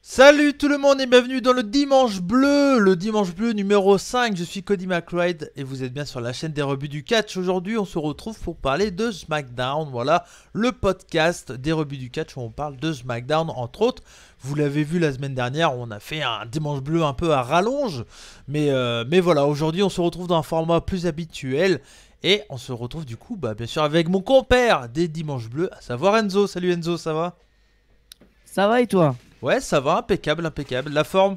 Salut tout le monde et bienvenue dans le Dimanche Bleu numéro 5. Je suis Cody McRide et vous êtes bien sur la chaîne des rebuts du catch. Aujourd'hui on se retrouve pour parler de SmackDown. Voilà, le podcast des rebuts du catch où on parle de SmackDown entre autres. Vous l'avez vu la semaine dernière, on a fait un Dimanche Bleu un peu à rallonge. Mais voilà, aujourd'hui on se retrouve dans un format plus habituel. Et on se retrouve du coup bien sûr avec mon compère des Dimanches Bleus, à savoir Enzo. Salut Enzo, ça va? Ça va et toi? Ouais, ça va, impeccable, impeccable. La forme?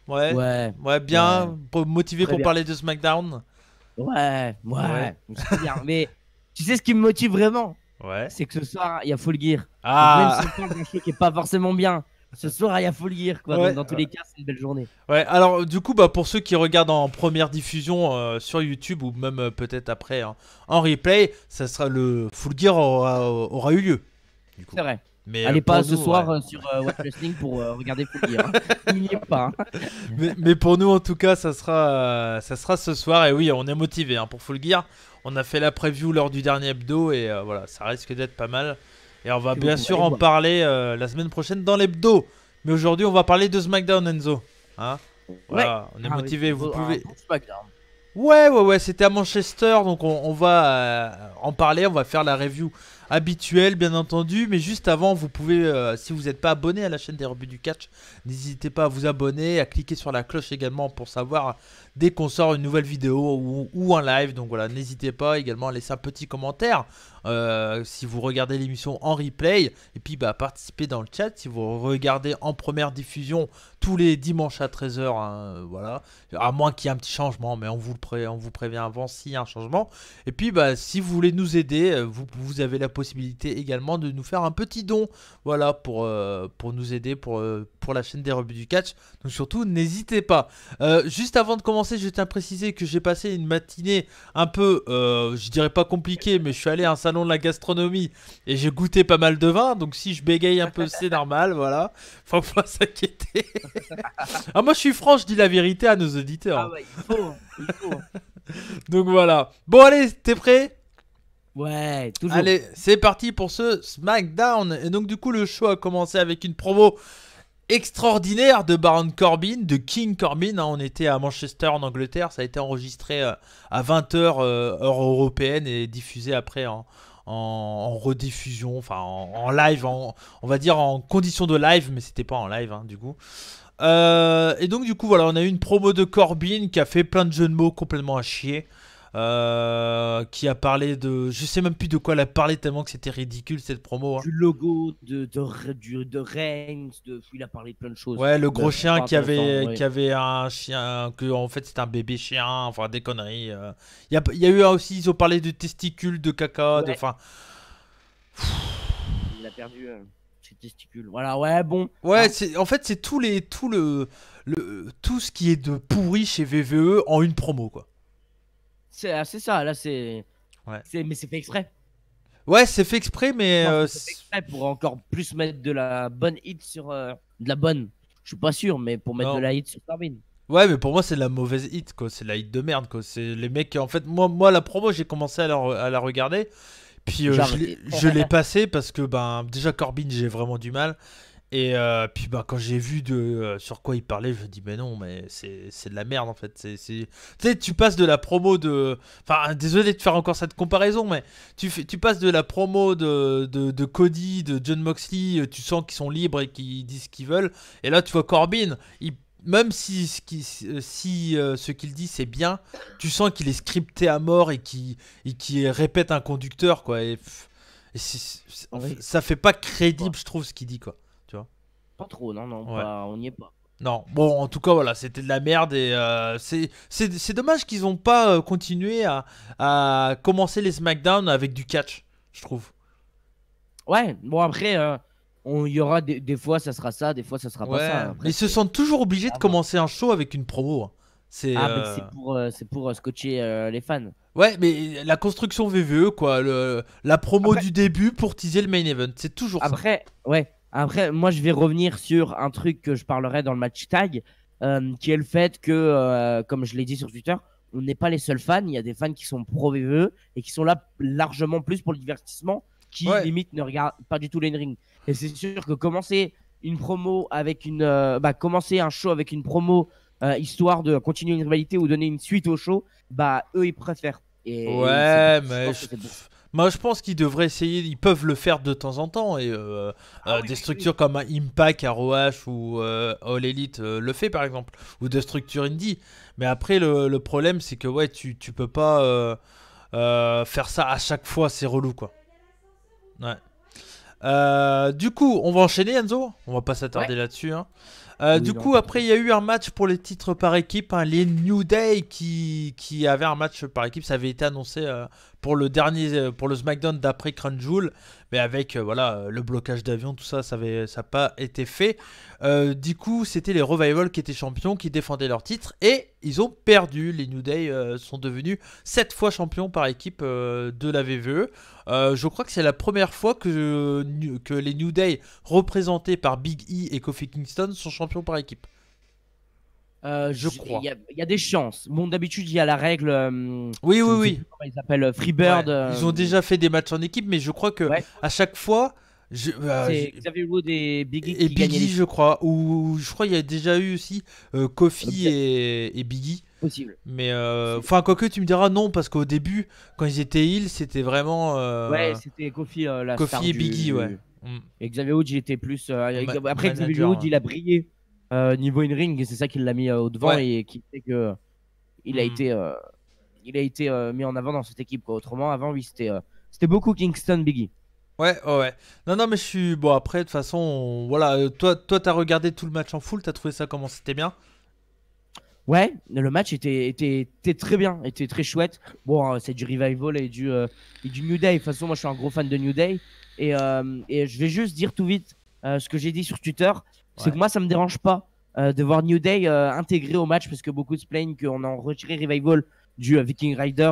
Ouais, Ouais, ouais, ouais, bien motivé très pour bien. parler de SmackDown. Ouais, Ouais, ouais, c'est bien. Mais tu sais ce qui me motive vraiment? ouais. C'est que ce soir, il y a Full Gear. Donc même Ah, si on parle d'un show qui est pas forcément bien, ce soir, il y a Full Gear, quoi. Donc ouais, dans tous les cas, c'est une belle journée. ouais. Alors, du coup, pour ceux qui regardent en première diffusion sur YouTube ou même peut-être après en replay, ça sera le Full Gear aura eu lieu. Du coup. C'est vrai. Mais Allez pour pas ce nous, ouais. soir sur Watch Wrestling pour regarder Full Gear. Hein. Il n'y est pas. Hein. Mais pour nous, en tout cas, ça sera ce soir. Et oui, on est motivé pour Full Gear. On a fait la preview lors du dernier hebdo et voilà, ça risque d'être pas mal. Et on va Puis vous bien pourrez sûr aller en voir. parler la semaine prochaine dans l'hebdo. Mais aujourd'hui, on va parler de SmackDown, Enzo. Hein, Ouais. voilà, on est Ah oui, motivé. Vous un pouvez. bon SmackDown. Ouais, c'était à Manchester, donc on va en parler, on va faire la review habituelle, bien entendu, mais juste avant, vous pouvez, si vous n'êtes pas abonné à la chaîne des rebuts du catch, n'hésitez pas à vous abonner, à cliquer sur la cloche également pour savoir dès qu'on sort une nouvelle vidéo ou un live, donc voilà, n'hésitez pas également à laisser un petit commentaire si vous regardez l'émission en replay, et puis participer dans le chat si vous regardez en première diffusion tous les dimanches à 13h, voilà. À moins qu'il y ait un petit changement, mais on vous prévient avant s'il y a un changement. Et puis, si vous voulez nous aider, vous avez la possibilité également de nous faire un petit don. Voilà, pour nous aider pour la chaîne des rebuts du catch. Donc, surtout, n'hésitez pas. Juste avant de commencer, je tiens à préciser que j'ai passé une matinée un peu, je dirais pas compliquée, mais je suis allé à un salon de la gastronomie et j'ai goûté pas mal de vin. Donc, si je bégaye un peu, c'est normal. Voilà, faut pas s'inquiéter. Ah, moi je suis franc, je dis la vérité à nos auditeurs. Ah ouais, il faut. Hein, il faut. Hein. Donc voilà. Bon, allez, t'es prêt? Ouais, toujours. Allez, c'est parti pour ce SmackDown. Et donc, du coup, le show a commencé avec une promo extraordinaire de Baron Corbin, de King Corbin. On était à Manchester, en Angleterre. Ça a été enregistré à 20h, heure européenne, et diffusé après en rediffusion, enfin en live, on va dire en condition de live, mais c'était pas en live, du coup. Et donc du coup voilà, on a eu une promo de Corbin qui a fait plein de jeux de mots complètement à chier, qui a parlé de, je sais même plus de quoi elle a parlé tellement que c'était ridicule cette promo. Du logo, de Reigns, il a parlé de plein de choses. Ouais, le gros Bref, chien pas intéressant, ouais. qui avait un chien, que en fait c'était un bébé chien, enfin des conneries. Il y a eu aussi, ils ont parlé de testicules, de caca, de, Ouais, enfin. il a perdu ses testicules. Voilà, ouais, bon. Ouais, Hein. c'est en fait c'est tout ce qui est de pourri chez VVE en une promo quoi. C'est ça, là, Ouais. mais c'est fait exprès. Ouais, c'est fait exprès, Je mais pense que c'est fait exprès pour encore plus mettre de la bonne hit sur. De la bonne. Je suis pas sûr, mais pour mettre de non. la hit sur Corbin. Ouais, mais pour moi, c'est de la mauvaise hit, quoi. C'est de la hit de merde, quoi. C'est les mecs. En fait, la promo, j'ai commencé à la regarder. Puis J'ai arrêté. je l'ai passé parce que, déjà, Corbin, j'ai vraiment du mal. Et puis, quand j'ai vu sur quoi il parlait, je me dis, mais non, mais c'est de la merde, en fait. Tu sais, tu passes de la promo de. Enfin, désolé de faire encore cette comparaison, mais tu passes de la promo de Cody, de John Moxley, tu sens qu'ils sont libres et qu'ils disent ce qu'ils veulent. Et là, tu vois Corbin, même si ce qu'il dit c'est bien, tu sens qu'il est scripté à mort et qui répète un conducteur, quoi. Oui. Ça fait pas Pas, crédible, je trouve, ce qu'il dit, quoi. Tu vois. pas trop, non, non, Ouais. pas, on n'y est pas. Non, bon, en tout cas, voilà, c'était de la merde et c'est dommage qu'ils ont pas continué à commencer les SmackDown avec du catch, je trouve. Ouais, bon, après, il y aura des fois, ça sera ça, des fois, ça sera pas Ouais, ça. mais Après, ils se c'est sentent toujours obligés de à voir. commencer un show avec une promo. C'est Ah, mais c'est pour scotcher les fans. Ouais, mais la construction VVE, quoi, la promo Après, du début pour teaser le main event, c'est toujours ça. ouais. Après, moi, je vais revenir sur un truc que je parlerai dans le match tag, qui est le fait que, comme je l'ai dit sur Twitter, on n'est pas les seuls fans. Il y a des fans qui sont pro VVE et qui sont là largement plus pour le divertissement, qui Ouais, limite ne regardent pas du tout les rings. Et c'est sûr que commencer une promo avec commencer un show avec une promo histoire de continuer une rivalité ou donner une suite au show, bah eux ils préfèrent. Ouais, Je mais pense que c'est bon. moi je pense qu'ils devraient essayer, ils peuvent le faire de temps en temps et Ah oui, des oui, oui. structures comme Impact, ROH ou All Elite le fait par exemple, ou des structures indie. Mais après le problème c'est que ouais tu peux pas faire ça à chaque fois, c'est relou quoi. Ouais. Du coup, on va enchaîner Enzo, on va pas Ouais. s'attarder là-dessus, hein. Oui, Du non, coup, pas après, trop. il y a eu un match pour les titres par équipe, hein, les New Day qui avaient un match par équipe. Ça avait été annoncé pour le dernier, pour le SmackDown d'après Crown Jewel, mais avec voilà le blocage d'avion, tout ça, ça n'a pas été fait. Du coup, c'était les Revival qui étaient champions, qui défendaient leur titre et ils ont perdu. Les New Day sont devenus 7 fois champions par équipe de la WWE. Je crois que c'est la première fois que les New Day représentés par Big E et Kofi Kingston sont champions par équipe. Je Il crois. y a des chances. Bon, d'habitude, il y a la règle, Oui, je oui, ne sais oui. plus comment ils appellent, Ouais. Freebird. Ils ont déjà fait des matchs en équipe, mais je crois que Ouais, à chaque fois, c'est Xavier Wood et Big E et qui gagnaient Biggie, les je titres. crois, ou je crois il y a déjà eu aussi Kofi Bien, et Biggie. possible. Mais Possible. enfin, quoique tu me diras non, parce qu'au début, quand ils étaient heal, c'était vraiment Ouais, c'était Kofi, la star Kofi et Biggie, ouais. du. Mm. Et Xavier Wood, il était plus. Après, Xavier Manager, Wood, ouais. il a brillé niveau in-ring et c'est ça qui l'a mis au devant Ouais. et qui fait que il a Mm. été, euh, mis en avant dans cette équipe, quoi. Autrement, avant, oui, c'était beaucoup Kingston Biggie. Ouais, ouais, ouais. Non, non, mais je suis. Bon, après, de toute façon, voilà. Toi, t'as regardé tout le match en full, t'as trouvé ça comment c'était bien? Ouais, le match était très bien, était très chouette. Bon, c'est du Revival et du New Day. De toute façon, moi, je suis un gros fan de New Day. Et je vais juste dire tout vite ce que j'ai dit sur Twitter. C'est que Ouais. moi, ça me dérange pas de voir New Day intégré au match parce que beaucoup se plaignent qu'on a retiré Revival du Viking Rider,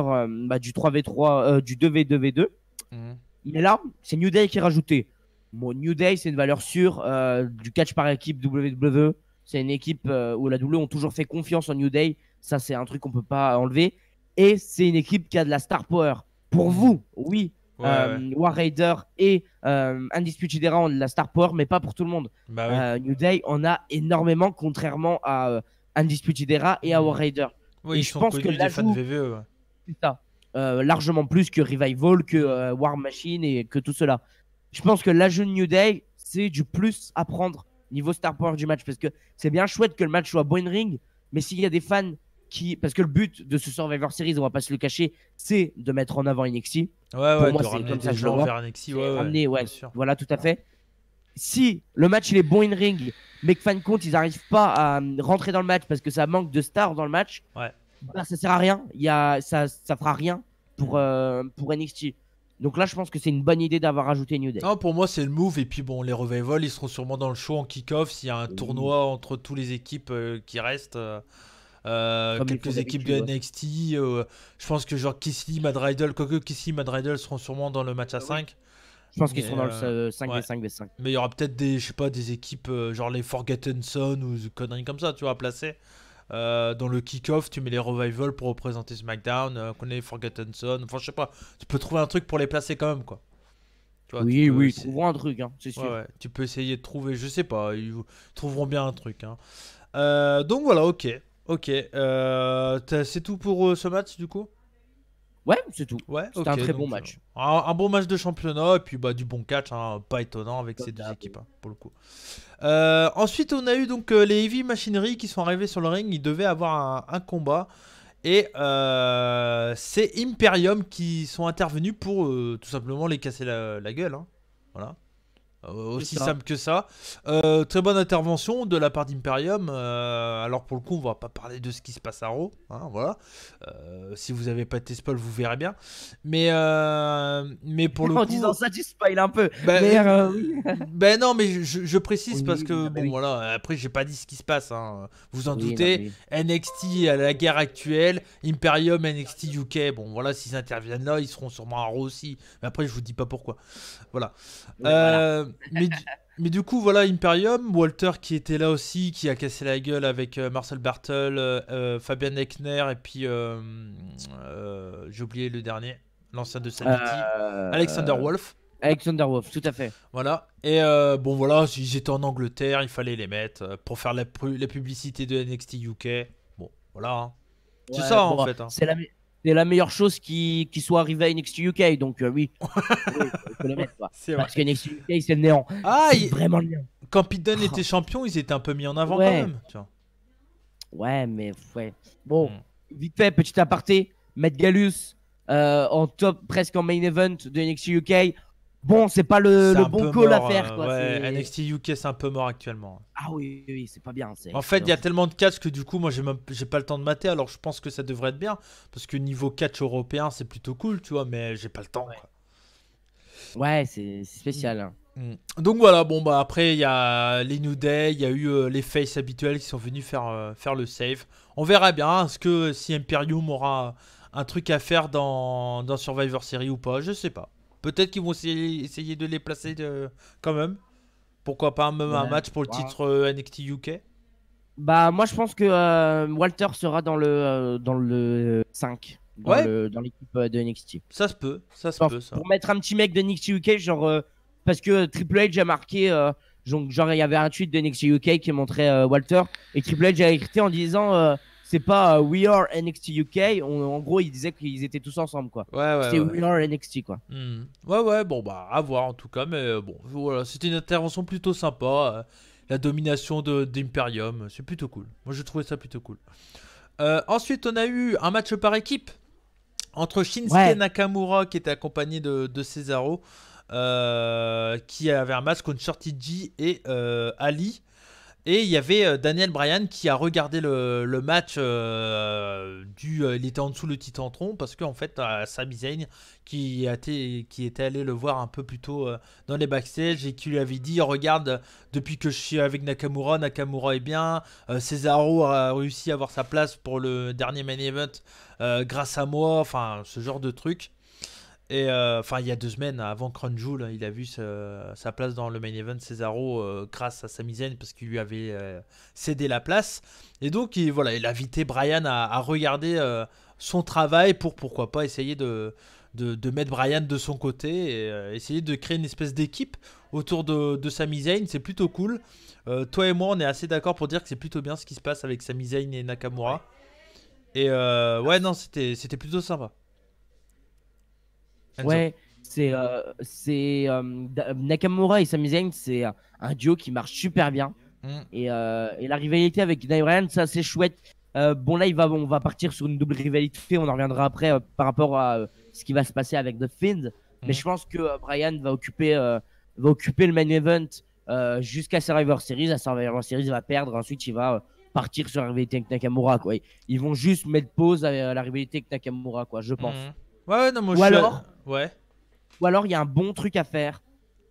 du 3v3, du 2v2v2. Mhm. Mais là, c'est New Day qui est rajouté. Bon, New Day, c'est une valeur sûre du catch par équipe WWE. C'est une équipe où la WWE ont toujours fait confiance en New Day. Ça, c'est un truc qu'on peut pas enlever. Et c'est une équipe qui a de la star power. Pour Mhm. vous, oui, Ouais, ouais. War Raider et Undisputed Era ont de la star power, mais pas pour tout le monde. Bah oui. New Day en a énormément, contrairement à Undisputed Era et à War Mhm. Raider. Oui, Et ils je sont pense que connus des fans de l'ajout, VVE, ouais. c'est ça. Largement plus que Revival, que Mhm. War Machine et que tout cela. Je pense que l'ajout de New Day, c'est du plus à prendre niveau star power du match. Parce que c'est bien chouette que le match soit bon ring, mais s'il y a des fans qui. Parce que le but de ce Survivor Series, on va pas se le cacher, c'est de mettre en avant NXT. Ouais, Pour ouais, moi, de c'est ramener comme ça des que je le gens vois. vers NXT, C'est ouais, ouais, ramener, bien ouais, sûr. voilà, tout à fait. Si le match il est bon in ring, mais que fin de compte, ils n'arrivent pas à rentrer dans le match parce que ça manque de stars dans le match, Ouais. bah, ça sert à rien. Ça fera rien pour NXT. Donc là, je pense que c'est une bonne idée d'avoir ajouté New Day. Non, pour moi, c'est le move. Et puis, bon, les Revival, ils seront sûrement dans le show en kick-off s'il y a un Oui, tournoi entre toutes les équipes qui restent. comme ils font Quelques équipes de d'habitude. Ouais. NXT. Je pense que genre Kissy, Mad Riddle, quoique Kissy, Mad Riddle seront sûrement dans le match à Oui. 5. Je pense qu'ils Mais seront dans le 5v5 ouais. v5. Mais il y aura peut-être des, je sais pas, des équipes genre les Forgotten Son ou des conneries comme ça, tu vois, à placer. Dans le kick-off, tu mets les Revival pour représenter SmackDown, qu'on ait les Forgotten Son. Enfin, je sais pas, tu peux trouver un truc pour les placer quand même, quoi. Tu vois, tu Oui, peux, oui, ils trouveront un truc, hein, c'est ouais, sûr. ouais, tu peux essayer de trouver, je sais pas, ils trouveront bien un truc, hein. Donc voilà, ok. Ok. C'est tout pour ce match, du coup? Ouais, c'est tout. Ouais, C'était un ok, très bon donc match. un bon match de championnat et puis bah, du bon catch, hein, pas étonnant avec ces Comme deux d'hab. équipes hein, pour le coup. Ensuite, on a eu donc les Heavy Machinery qui sont arrivés sur le ring. Ils devaient avoir un combat et c'est Imperium qui sont intervenus pour tout simplement les casser la gueule, hein. Voilà. C'est Aussi ça. simple que ça. Très bonne intervention de la part d'Imperium. Alors pour le coup, on va pas parler de ce qui se passe à Raw, hein, voilà. Si vous avez pas été spoil, vous verrez bien. Mais pour le En coup, disant ça, tu spoil un peu. bah, Mais oui. ben non, mais je précise parce Oui, que non, mais bon oui. voilà. Après, j'ai pas dit ce qui se passe, hein. Vous en Oui, non, mais doutez. oui. NXT à la guerre actuelle, Imperium, NXT UK. Bon voilà, s'ils interviennent là, ils seront sûrement à Raw aussi. Mais après, je vous dis pas pourquoi. Voilà. Ouais, voilà. Mais du coup, voilà, Imperium, Walter qui était là aussi, qui a cassé la gueule avec Marcel Bartel, Fabian Eckner, et puis j'ai oublié le dernier, l'ancien de Sanity, Alexander Euh, Wolf. Alexander Wolf, tout à fait. Voilà. Et bon, voilà, ils étaient en Angleterre, il fallait les mettre pour faire la publicité de NXT UK. Bon, voilà, hein. C'est Ouais, ça, en bon, fait, hein. c'est la meilleure chose qui soit arrivée à NXT UK, donc oui, oui, il faut les mettre, quoi. C'est vrai. Parce que NXT UK, c'est le néant. Ah, C'est vraiment le néant. quand Pete Dunne Oh, était champion, ils étaient un peu mis en avant quand ouais, même. Tu vois. ouais, mais ouais. Bon, Hmm. vite fait, petit aparté, Matt Gallus en top, presque en main event de NXT UK. Bon, c'est pas C'est le un bon peu call à mort. faire, quoi. Ouais, NXT UK, c'est un peu mort actuellement. Ah oui, oui, c'est pas bien. En fait, il y a tellement de catch que du coup, moi, j'ai pas le temps de mater. Alors, je pense que ça devrait être bien. Parce que niveau catch européen, c'est plutôt cool, tu vois. Mais j'ai pas le temps, Ouais, quoi. ouais, c'est spécial, hein. Donc voilà, bon bah après il y a les New Day, il y a eu les faces habituels qui sont venus faire le save. On verra bien, est-ce que si Imperium aura un truc à faire dans Survivor Series ou pas, je sais pas. Peut-être qu'ils vont essayer de les placer quand même. Pourquoi pas même un Ouais, match pour le ouais. titre NXT UK. Bah, moi, je pense que Walter sera dans le 5, Ouais, dans l'équipe de NXT. ça se peut, ça se Genre, peut ça. pour mettre un petit mec de NXT UK, genre, parce que Triple H a marqué, genre, il y avait un tweet de NXT UK qui montrait Walter, et Triple H a écrit en disant, c'est pas We are NXT UK, en gros, il disait qu'ils étaient tous ensemble, quoi. Ouais, ouais, C'était ouais. We are NXT, quoi. Ouais, ouais, bon, bah, à voir en tout cas, mais bon, voilà, c'était une intervention plutôt sympa. La domination d'Imperium, c'est plutôt cool. Moi, je trouvais ça plutôt cool. Ensuite, on a eu un match par équipe entre Shinsuke Ouais, Nakamura, qui était accompagné de Cesaro, qui avait un match contre Shorty G et Ali. Et il y avait Daniel Bryan qui a regardé le match il était en dessous le Titantron parce qu'en fait Sami Zayn qui était allé le voir un peu plus tôt dans les backstage et qui lui avait dit regarde depuis que je suis avec Nakamura, Nakamura est bien, Cesaro a réussi à avoir sa place pour le dernier main event grâce à moi, enfin ce genre de truc. Et enfin, il y a 2 semaines, avant Crown Jewel, il a vu sa place dans le main event Cesaro grâce à Sami Zayn parce qu'il lui avait cédé la place. Et donc, voilà, il a invité Bryan à regarder son travail pour pourquoi pas essayer de mettre Bryan de son côté et essayer de créer une espèce d'équipe autour de Sami Zayn. C'est plutôt cool. Toi et moi, on est assez d'accord pour dire que c'est plutôt bien ce qui se passe avec Sami Zayn et Nakamura. Et ouais, non, c'était plutôt sympa. Enzo. ouais, Nakamura et Sami Zayn, c'est un duo qui marche super bien. Mm. Et la rivalité avec Daniel Bryan, ça c'est chouette. Bon là, on va partir sur une double rivalité. On en reviendra après par rapport à ce qui va se passer avec The Fiend. Mais Mm. je pense que Bryan va occuper le main event jusqu'à Survivor Series. À Survivor Series, il va perdre. Ensuite, il va partir sur la rivalité avec Nakamura, quoi. Ils vont juste mettre pause à la rivalité avec Nakamura, quoi, je pense. Mhm. Ouais, non, moi je Ou suis. alors, Ouais. ou alors, il y a un bon truc à faire.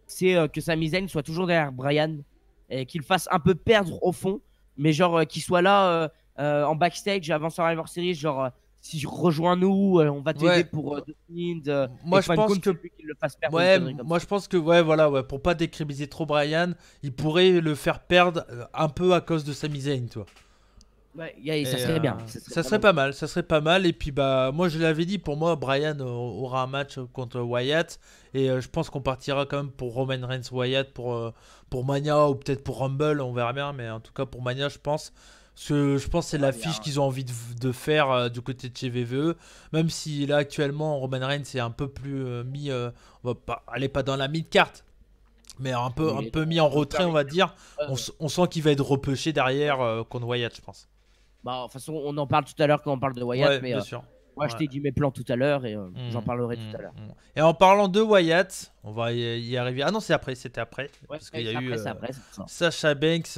C'est que Sami Zayn soit toujours derrière Bryan et qu'il fasse un peu perdre au fond, mais genre qu'il soit là en backstage avant Survivor Series, genre si rejoins-nous, on va t'aider Ouais. pour The Fiend. Et Moi je fin de pense compte, que. c'est lui qui le fasse perdre une Ouais, connerie comme moi ça. je pense que. Ouais, voilà, ouais. Pour pas décrédibiliser trop Brian, il pourrait le faire perdre un peu à cause de Sami Zayn, toi. Ouais, Et, ça serait bien. Ça serait ça serait vraiment pas bien. mal, ça serait pas mal. Et puis bah, moi je l'avais dit, pour moi, Brian aura un match contre Wyatt. Et je pense qu'on partira quand même pour Roman Reigns Wyatt pour Mania ou peut-être pour Rumble, on verra bien. Mais en tout cas pour Mania, je pense. Parce que je pense que c'est Ah, bien. l'affiche qu'ils ont envie de faire du côté de chez VVE. Même si là actuellement Roman Reigns est un peu plus mis. On va pas, elle est pas dans la mid-card. Mais un Oui, peu mis en on peut retrait, on permettre. va dire. Euh, On sent qu'il va être repêché derrière contre Wyatt, je pense. Bah, de toute façon, on en parle tout à l'heure quand on parle de Wyatt, Ouais, mais bien sûr. moi je Ouais. t'ai dit mes plans tout à l'heure et j'en Mm, parlerai tout mm, à l'heure. mm. Et en parlant de Wyatt, on va y arriver. Ah non, c'est après, c'était après. Ouais, Parce qu'il y a eu c'est après, c'est ça. Sasha Banks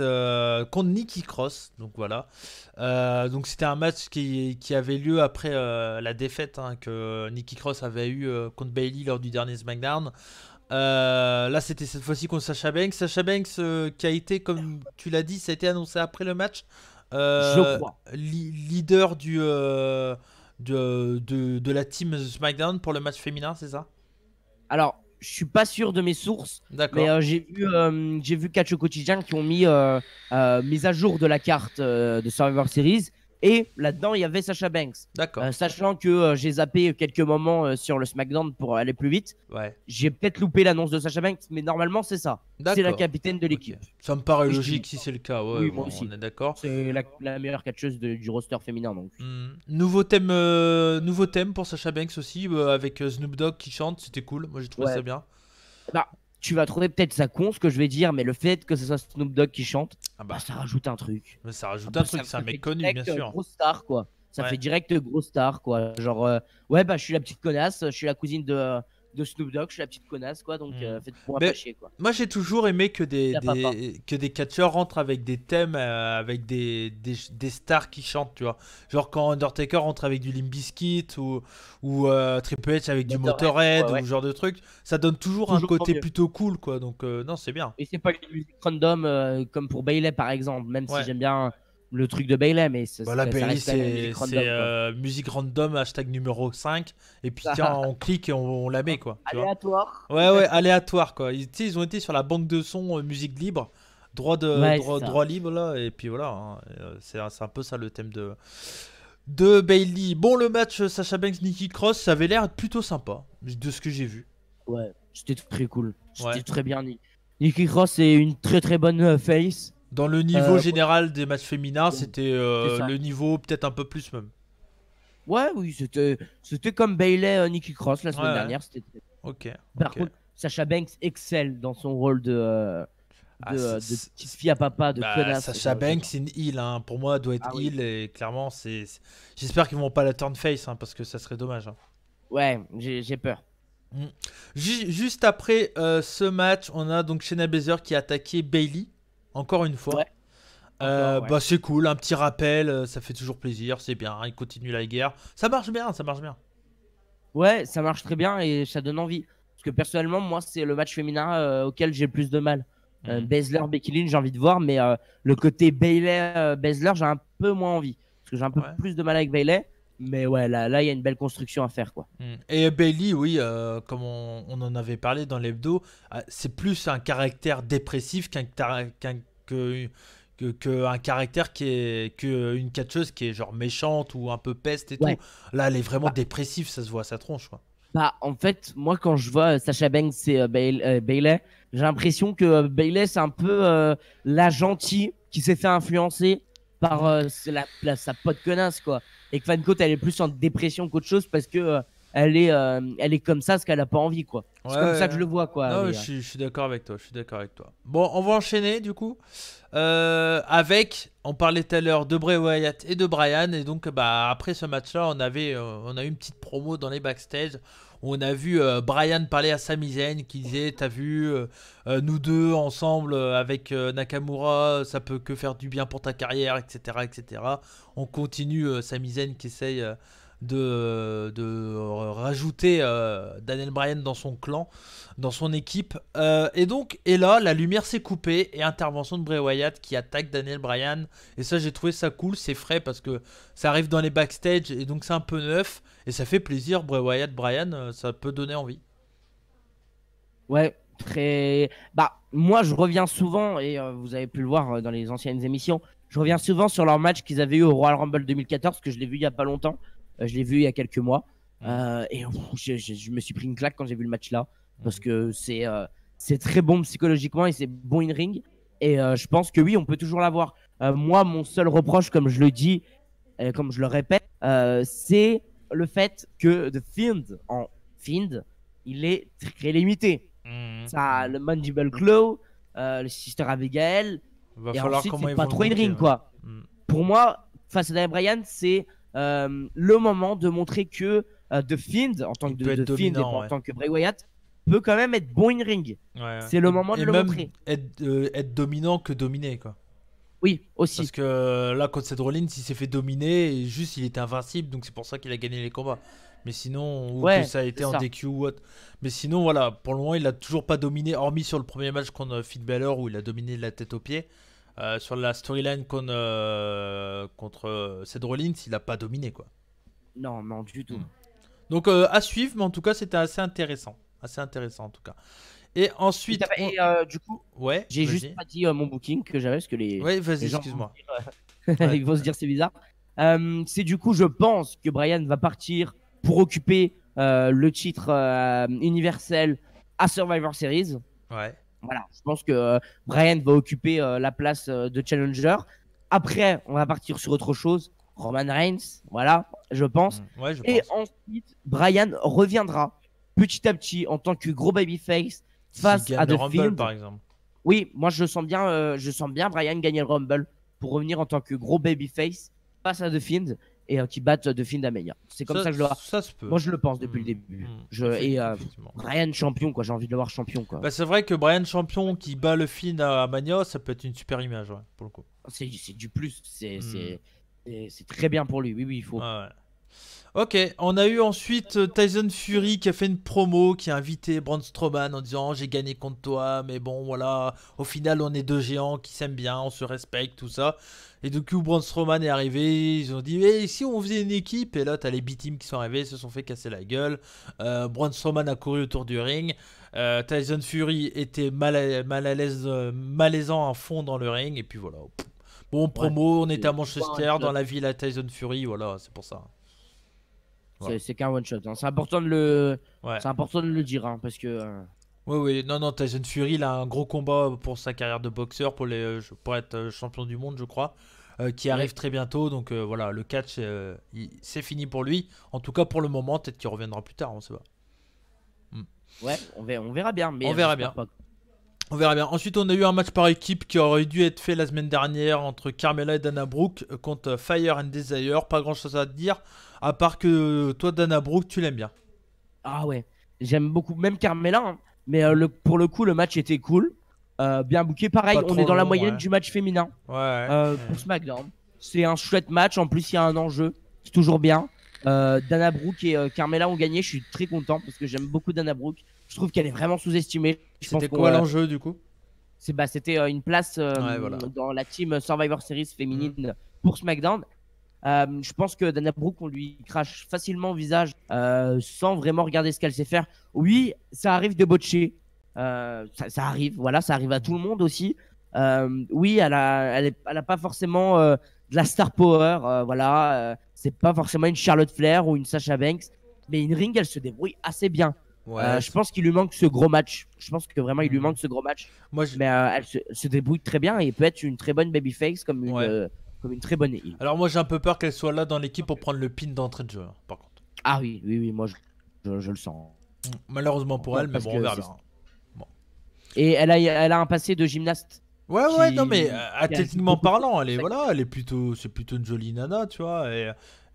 contre Nikki Cross. Donc voilà. Donc c'était un match qui avait lieu après la défaite que Nikki Cross avait eu contre Bailey lors du dernier SmackDown. Là, c'était cette fois-ci contre Sasha Banks. Sasha Banks qui a été, comme tu l'as dit, ça a été annoncé après le match. Je crois. Leader de la team SmackDown pour le match féminin, c'est ça? Alors, je suis pas sûr de mes sources, mais D'accord. j'ai vu Catch au quotidien qui ont mis mise à jour de la carte de Survivor Series Et là-dedans, il y avait Sasha Banks. D'accord. Sachant que j'ai zappé quelques moments sur le SmackDown pour aller plus vite, Ouais. j'ai peut-être loupé l'annonce de Sasha Banks, mais normalement, c'est ça. C'est la D'accord. capitaine de Ok. l'équipe. Ça me paraît Et je logique dis- si c'est le cas. Ouais, Oui, bon, moi aussi. on est d'accord. C'est la meilleure catcheuse du roster féminin. Donc. Nouveau thème pour Sasha Banks aussi, avec Snoop Dogg qui chante, c'était cool. Moi j'ai trouvé Ouais. ça bien. Bah, tu vas trouver peut-être ça con ce que je vais dire, mais le fait que ce soit Snoop Dogg qui chante, Ah bah, bah, ça rajoute un truc. mais ça rajoute Bah, un truc, c'est un fait mec connu, bien direct, sûr. grosse star, quoi. Ça Ouais. fait direct grosse star, quoi. Genre, ouais, bah, je suis la petite connasse, je suis la cousine de Snoop Dogg, je suis la petite connasse, quoi. Donc, faites-moi Mais pas chier, quoi. moi j'ai toujours aimé que La papa. que des catcheurs rentrent avec des thèmes, avec des stars qui chantent, tu vois. Genre quand Undertaker rentre avec du Limp Bizkit ou Triple H avec du Motorhead ouais, ouais. ou ce genre de truc, ça donne toujours un Toujours côté mieux. plutôt cool, quoi. Donc non, c'est bien. Et c'est pas une musique random comme pour Bayley, par exemple, même Ouais. si j'aime bien le truc de Bayley, mais Bah là, ça Bailey, reste quand même une musique random, quoi. musique random, hashtag numéro 5. Et puis tiens, on clique et on la met, quoi. Tu vois. Aléatoire. Ouais, ouais, aléatoire, quoi. Tu sais, ils ont été sur la banque de sons musique libre, Ouais, c'est ça. droit libre, là. Et puis voilà, hein. C'est un peu ça le thème de Bailey. Bon, le match Sasha Banks-Nikki Cross, ça avait l'air plutôt sympa, de ce que j'ai vu. Ouais, c'était très cool. C'était Ouais. très bien. Nikki Cross est une très très bonne face. Dans le niveau Euh, général des matchs féminins, c'était c'est ça. le niveau peut-être un peu plus même. Ouais, oui, c'était comme Bayley, Nikki Cross la semaine Ouais, dernière. ok. Par Ok. contre, Sasha Banks excelle dans son rôle Ah, de petite fille à papa, de bah, connasse. Sacha Banks, c'est une heal, hein. Pour moi, elle doit être Ah oui. heal et clairement, j'espère qu'ils vont pas la turn face, hein, parce que ça serait dommage, hein. Ouais, j'ai peur. Mm. Juste après ce match, on a donc Shayna Baszler qui a attaqué Bailey, encore une fois. Ouais. Encore, ouais. Bah c'est cool, un petit rappel, ça fait toujours plaisir, c'est bien, il continue la guerre. Ça marche bien, ça marche bien. Ouais, ça marche très bien et ça donne envie. Parce que personnellement, moi, c'est le match féminin auquel j'ai le plus de mal. Mhm. Baszler, Becky Lynch, j'ai envie de voir, mais le côté Bayley, Baszler, j'ai un peu moins envie. Parce que j'ai un peu Ouais. plus de mal avec Bayley. Mais ouais, là, il y a une belle construction à faire, quoi. Et Bailey, oui, comme on en avait parlé dans l'hebdo, c'est plus un caractère dépressif qu'un caractère qu'une catcheuse qui est genre méchante ou un peu peste et Ouais. tout. Là, elle est vraiment Bah. dépressive, ça se voit à sa tronche, quoi. Bah, en fait, moi, quand je vois Sasha Banks et Bayley, j'ai l'impression que Bayley, c'est un peu la gentille qui s'est fait influencer par sa pote connasse, quoi. Et que Fan Coat, elle est plus en dépression qu'autre chose parce que elle est comme ça, parce qu'elle a pas envie, quoi. C'est comme ça que je le vois, quoi. Non, mais, je suis d'accord avec toi, je suis d'accord avec toi. Bon, on va enchaîner du coup on parlait tout à l'heure de Bray Wyatt et de Bryan, et donc bah après ce match-là, on a eu une petite promo dans les backstage où on a vu Bryan parler à Sami Zayn qui disait, t'as vu, nous deux ensemble avec Nakamura, ça peut que faire du bien pour ta carrière, etc., etc. On continue, Sami Zayn qui essaye de rajouter Daniel Bryan dans son clan, dans son équipe. Et là, la lumière s'est coupée et intervention de Bray Wyatt qui attaque Daniel Bryan. Et ça, j'ai trouvé ça cool, c'est frais parce que ça arrive dans les backstage et donc c'est un peu neuf et ça fait plaisir. Bray Wyatt, Bryan, ça peut donner envie. Ouais, très. Bah, moi, je reviens souvent, et vous avez pu le voir dans les anciennes émissions, je reviens souvent sur leur match qu'ils avaient eu au Royal Rumble 2014, que je l'ai vu il y a pas longtemps. Je l'ai vu il y a quelques mois. Et je me suis pris une claque quand j'ai vu le match là. Parce que c'est très bon psychologiquement et c'est bon in-ring. Et je pense que oui, on peut toujours l'avoir. Moi, mon seul reproche, comme je le dis, comme je le répète, c'est le fait que The Fiend, en Fiend, il est très limité. Ça, le Mandible Claw, le Sister Abigail, Va et falloir ensuite, comment c'est ils pas vont trop le in-ring, monter, quoi. ouais. Pour moi, face à Daniel Bryan, c'est le moment de montrer que The Fiend, en tant Il que peut être The Fiend et dominant, pas ouais. en tant que Bray Wyatt, peut quand même être bon in-ring. Ouais. C'est le moment de et le même montrer. être dominant que dominé, quoi. Oui, aussi. Parce que là, contre Seth Rollins, il s'est fait dominer et juste il était invincible, donc c'est pour ça qu'il a gagné les combats. Mais sinon, ou Ouais, que ça a été c'est en ça. DQ ou autre. Mais sinon, voilà, pour le moment, il a toujours pas dominé, hormis sur le premier match contre Finn Balor où il a dominé de la tête aux pieds. Sur la storyline contre Seth Rollins, il a pas dominé, quoi. Non, non, du tout. Donc à suivre, mais en tout cas, c'était assez intéressant. Assez intéressant, en tout cas. Et ensuite. Du coup, Ouais, j'ai vas-y. juste pas dit mon booking que j'avais parce que Ouais, vas-y, les gens excuse-moi. ils vont se dire c'est bizarre. C'est du coup, je pense que Bryan va partir pour occuper le titre universel à Survivor Series. Ouais. Voilà, je pense que Bryan va occuper la place de challenger. Après, on va partir sur autre chose. Roman Reigns, voilà, je pense. Ouais, je Et pense. ensuite, Bryan reviendra petit à petit en tant que gros babyface S'il face à gagne le The Rumble, Fiend. par exemple. Oui, moi je sens bien Bryan gagner le Rumble pour revenir en tant que gros babyface face à The Fiend et qui batte The Fiend à Mania. C'est comme ça que je le vois. Ça se peut. Moi je le pense depuis le début. Effectivement. Bryan champion quoi, j'ai envie de le voir champion quoi. Bah, c'est vrai que Bryan champion qui bat le Fiend à Mania, ça peut être une super image, ouais, pour le coup. C'est du plus, Hmm. c'est très bien pour lui. Oui oui, il faut. Ouais, ouais. Ok, on a eu ensuite Tyson Fury qui a fait une promo, qui a invité Braun Strowman en disant j'ai gagné contre toi, mais bon voilà, au final on est deux géants qui s'aiment bien, on se respecte, tout ça. Et du coup Braun Strowman est arrivé, ils ont dit eh, si on faisait une équipe, et là t'as les B-Team qui sont arrivés, ils se sont fait casser la gueule. Braun Strowman a couru autour du ring, Tyson Fury était mal à l'aise, malaisant à fond dans le ring, et puis voilà. Bon Ouais. promo, on était à C'est Manchester, dans la ville à Tyson Fury, voilà, c'est pour ça. Voilà. c'est qu'un one shot. Hein. Ouais. C'est important de le dire hein, parce que Oui, oui, non, non, Tyson Fury, il a un gros combat pour sa carrière de boxeur, pour être champion du monde, je crois, qui arrive très bientôt. Donc voilà, le catch, c'est fini pour lui. En tout cas, pour le moment, peut-être qu'il reviendra plus tard, on sait pas. Hmm. ouais, on verra bien. Mais On verra j'espère bien. pas. On verra bien. Ensuite, on a eu un match par équipe qui aurait dû être fait la semaine dernière entre Carmella et Dana Brooke contre Fire and Desire. Pas grand chose à te dire, à part que toi, Dana Brooke, tu l'aimes bien. Ah ouais, j'aime beaucoup, même Carmela. Hein. Mais Hmm. pour le coup, le match était cool. Bien booké. Pareil, Pas on trop est dans la long, moyenne ouais. du match féminin Ouais, ouais. pour SmackDown. C'est un chouette match. En plus, il y a un enjeu. C'est toujours bien. Dana Brooke et Carmela ont gagné. Je suis très content parce que j'aime beaucoup Dana Brooke. Je trouve qu'elle est vraiment sous-estimée. Je pense C'était qu'on quoi l'enjeu du coup? c'était une place Ouais, voilà. dans la team Survivor Series féminine pour SmackDown. Je pense que Dana Brooke, on lui crache facilement au visage sans vraiment regarder ce qu'elle sait faire. Oui, ça arrive de botcher. Ça arrive, voilà, ça arrive à tout le monde aussi. Oui, elle a pas forcément de la star power. Voilà, c'est pas forcément une Charlotte Flair ou une Sasha Banks. Mais une ring, elle se débrouille assez bien. Ouais. Je pense qu'il lui manque ce gros match. Je pense que vraiment, il lui Hmm. manque ce gros match. Moi, Mais elle se débrouille très bien et peut être une très bonne babyface ouais. comme une très bonne heel. Alors moi j'ai un peu peur qu'elle soit là dans l'équipe pour prendre le pin d'entrée de jeu, hein, par contre. Ah oui, oui, oui, moi je le sens. Malheureusement pour elle, mais Parce bon, on que verra bien. Bon. Et elle a un passé de gymnaste Ouais, ouais, non mais qui a athlétiquement beaucoup de parlant, elle est sexe. voilà, c'est plutôt une jolie nana, tu vois.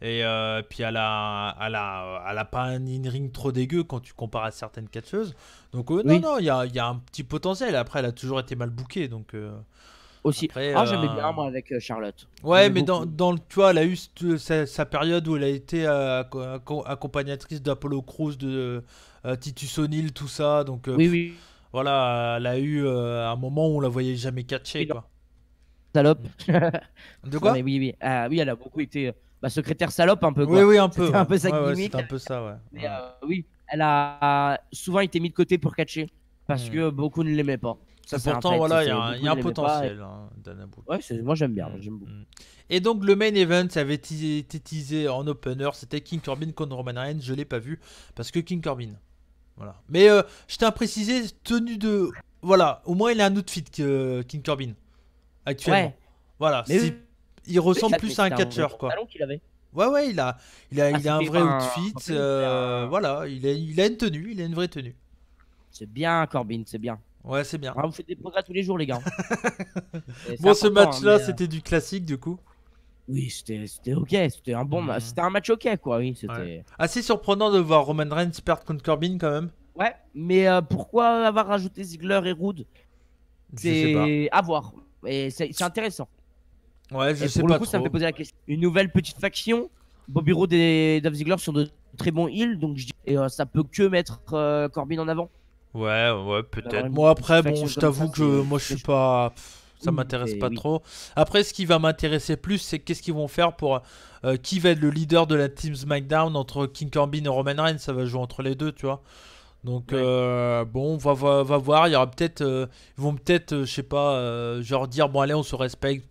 Et puis elle a pas un in-ring trop dégueu quand tu compares à certaines catcheuses. Donc non, Oui, non, il y a un petit potentiel. Après, elle a toujours été mal bookée, donc aussi. après. Ah, j'aimais bien moi avec Charlotte. Ouais, J'aimais mais beaucoup. tu vois, elle a eu sa période où elle a été accompagnatrice d'Apollo Crews, de Titus O'Neill, tout ça. Donc Oui, oui, voilà, elle a eu un moment où on la voyait jamais catcher, oui, non, quoi. salope. De Non quoi? mais oui, oui. Oui, elle a beaucoup été secrétaire salope un peu Oui, quoi. oui, un peu, C'était ouais. un peu sa Ouais, ouais, gimmick. c'est un peu ça, ouais. Mais Ouais. oui, elle a souvent été mise de côté pour catcher parce Hmm. que beaucoup ne l'aimaient pas. Ça, Et c'est un pourtant, fait. voilà, il Beaucoup y a ne un l'aimaient pas. potentiel, hein, Dana Brooke. Ouais, moi j'aime bien. Hmm, J'aime beaucoup. hmm. Et donc, le main event, ça avait été teasé en opener. C'était King Corbin contre Roman Reigns. Je l'ai pas vu parce que King Corbin. Voilà. Mais je tiens à préciser, tenue de. Voilà, au moins il a un outfit que King Corbin actuellement. Ouais, Voilà, mais oui, il ressemble mais plus à un c'était un vrai catcheur, quoi. pantalon qu'il avait. Ouais, ouais, il a un C'était vrai pas outfit. un pantalon, c'était un. Voilà, il a une tenue, il a une vraie tenue. C'est bien, Corbin, c'est bien. Ouais, c'est bien. Ah, vous faites des progrès tous les jours, les gars. C'est Bon, ce important, hein, match-là, c'était du classique, du coup. oui, c'était ok. C'était un bon Mhm. c'était un match ok, quoi. Oui, Ouais. c'était. Assez surprenant de voir Roman Reigns perdre contre Corbin, quand même. Ouais, mais pourquoi avoir rajouté Ziggler et Roode? Je sais pas. C'est à voir. Et c'est intéressant. Ouais, je Et sais pour le pas coup, ça me trop. fait poser la question. Une nouvelle petite faction. Bobby Roode et Dolph Ziggler sont de très bons heels, donc et ça peut que mettre Corbin en avant. Ouais, ouais, D'avoir peut-être. une Moi, petite après, bon, faction je comme ça, t'avoue que moi, je c'est suis pas. Ça oui, m'intéresse pas oui. trop. Après, ce qui va m'intéresser plus, c'est qu'est-ce qu'ils vont faire pour. Qui va être le leader de la Team SmackDown entre King Corbin et Roman Reigns. Ça va jouer entre les deux, tu vois. Donc, Ouais. bon, va voir. Il y aura peut-être. Ils vont peut-être, je sais pas, genre dire, bon, allez, on se respecte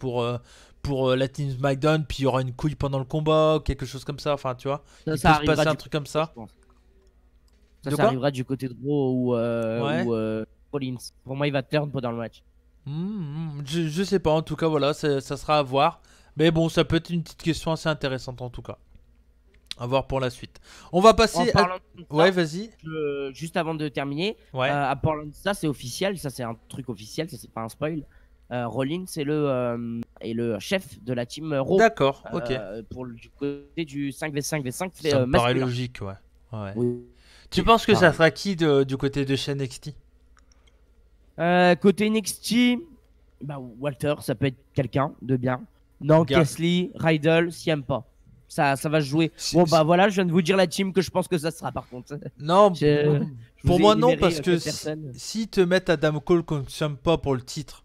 pour la Team SmackDown, puis il y aura une couille pendant le combat, ou quelque chose comme ça, enfin tu vois. Ça, Il ça peut se arrivera passer un du truc comme ça. je pense. Ça, De ça quoi? arrivera du côté de Raw Ouais. ou Rollins. Pour moi, il va turn pendant le match. Je sais pas, en tout cas, voilà, ça sera à voir. Mais bon, ça peut être une petite question assez intéressante en tout cas. À voir pour la suite. On va En passer à... parlant de ça, Ouais, vas-y. juste avant de terminer, Ouais. à parlant de ça, c'est officiel. Ça, c'est un truc officiel. Ça, c'est pas un spoil. Rollins est le chef de la team Raw. D'accord, ok. Du côté du 5v5v5 Ça me paraît masculin. logique, ouais. Ouais. Oui. Tu penses que ça Pareil. sera qui du côté de chez NXT? Côté NXT, bah, Walter, ça peut être quelqu'un de bien. Non, Gar- Kesley, Riddle, Ciampa. Ça va se jouer. Si- Bon, si- bah voilà, je viens de vous dire la team que je pense que ça sera par contre. Non, Je pour vous ai moi non, énuméré, parce que quatre personnes. si te mettent Adam Cole contre Ciampa pour le titre,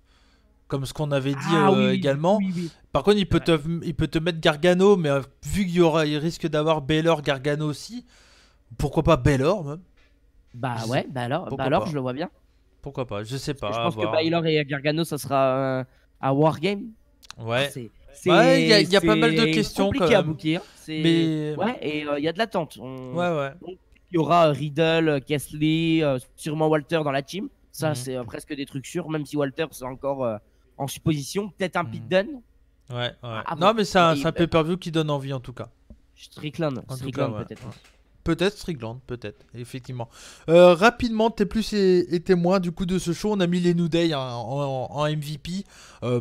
comme ce qu'on avait dit Ah oui, également, oui, oui. par contre il peut, C'est il peut te mettre Gargano, mais vu il risque d'avoir Baylor Gargano aussi, pourquoi pas Baylor même? Bah Je- ouais, bah Pourquoi alors pas? je le vois bien. Pourquoi pas? Je sais pas, Je à pense que voir. Baylor et Gargano, ça sera à Wargame. Ouais. C'est Ouais, il y a pas mal de c'est questions quand compliqué à même. booker. Mais Ouais, et il y a de l'attente. ouais, ouais. Donc, il y aura Riddle, Kesley, sûrement Walter dans la team. Ça, Mhm. c'est presque des trucs sûrs, même si Walter, c'est encore en supposition. Peut-être un Mhm. Pete Dunne. Ouais, ouais. Ah, Non, bon. mais c'est un Et, pay-per-view qui donne envie en tout cas. Strickland, En tout Strickland cas, ouais. peut-être. Ouais. Peut-être Strickland, peut-être, effectivement. Rapidement, t'es plus et témoin du coup de ce show. On a mis les New Day en MVP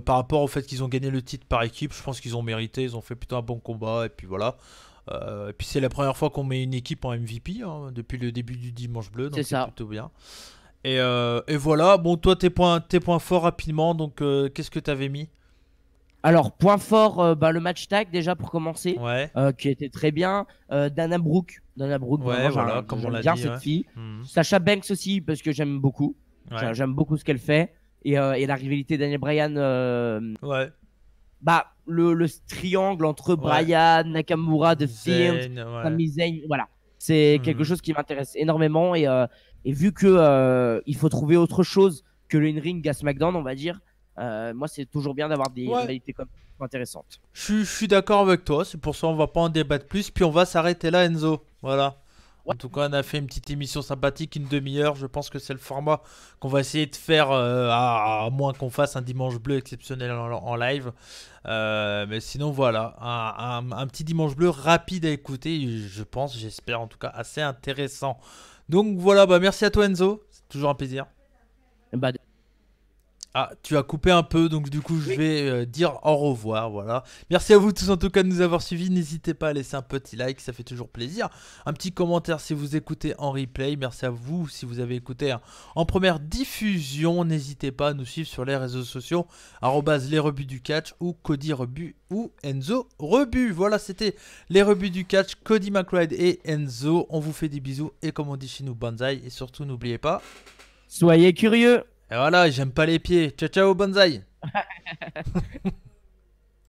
par rapport au fait qu'ils ont gagné le titre par équipe. Je pense qu'ils ont mérité, ils ont fait plutôt un bon combat et puis voilà. Et puis c'est la première fois qu'on met une équipe en MVP hein, depuis le début du Dimanche Bleu, donc C'est c'est ça. plutôt bien. Et voilà, bon toi tes points forts rapidement, donc qu'est-ce que t'avais mis? Alors, point fort, bah, le match tag déjà pour commencer, Ouais, qui était très bien. Dana Brooke, ouais, vraiment, voilà, comme on j'aime l'a bien dit. cette Ouais. fille. Mhm. Sacha Banks aussi, parce que j'aime beaucoup. Ouais. J'aime beaucoup ce qu'elle fait. Et la rivalité Daniel Bryan, Ouais. bah, le triangle entre Bryan, Nakamura, The Fiend, Zayn, ouais. Sami Zayn, voilà. C'est quelque Mhm. chose qui m'intéresse énormément. Et vu que il faut trouver autre chose que le in-ring à SmackDown, on va dire, moi, c'est toujours bien d'avoir des Ouais. rivalités comme ça intéressantes. Je suis d'accord avec toi, c'est pour ça on va pas en débattre plus, puis on va s'arrêter là Enzo, voilà. Ouais. En tout cas on a fait une petite émission sympathique, une demi-heure, je pense que c'est le format qu'on va essayer de faire, à moins qu'on fasse un dimanche bleu exceptionnel en live. Mais sinon voilà, un petit dimanche bleu rapide à écouter, je pense, j'espère en tout cas assez intéressant. Donc voilà, bah merci à toi Enzo, c'est toujours un plaisir. Bah, Ah, tu as coupé un peu, donc du coup je Oui. vais dire au revoir, voilà. Merci à vous tous en tout cas de nous avoir suivis, n'hésitez pas à laisser un petit like, ça fait toujours plaisir. Un petit commentaire si vous écoutez en replay, merci à vous si vous avez écouté en première diffusion, n'hésitez pas à nous suivre sur les réseaux sociaux, les rebuts du catch ou Cody Rebut ou Enzo Rebut. Voilà, c'était les rebuts du catch, Cody McBride et Enzo, on vous fait des bisous et comme on dit chez nous, banzai, et surtout n'oubliez pas... soyez curieux. Et voilà, j'aime pas les pieds. Ciao ciao, bonsaï.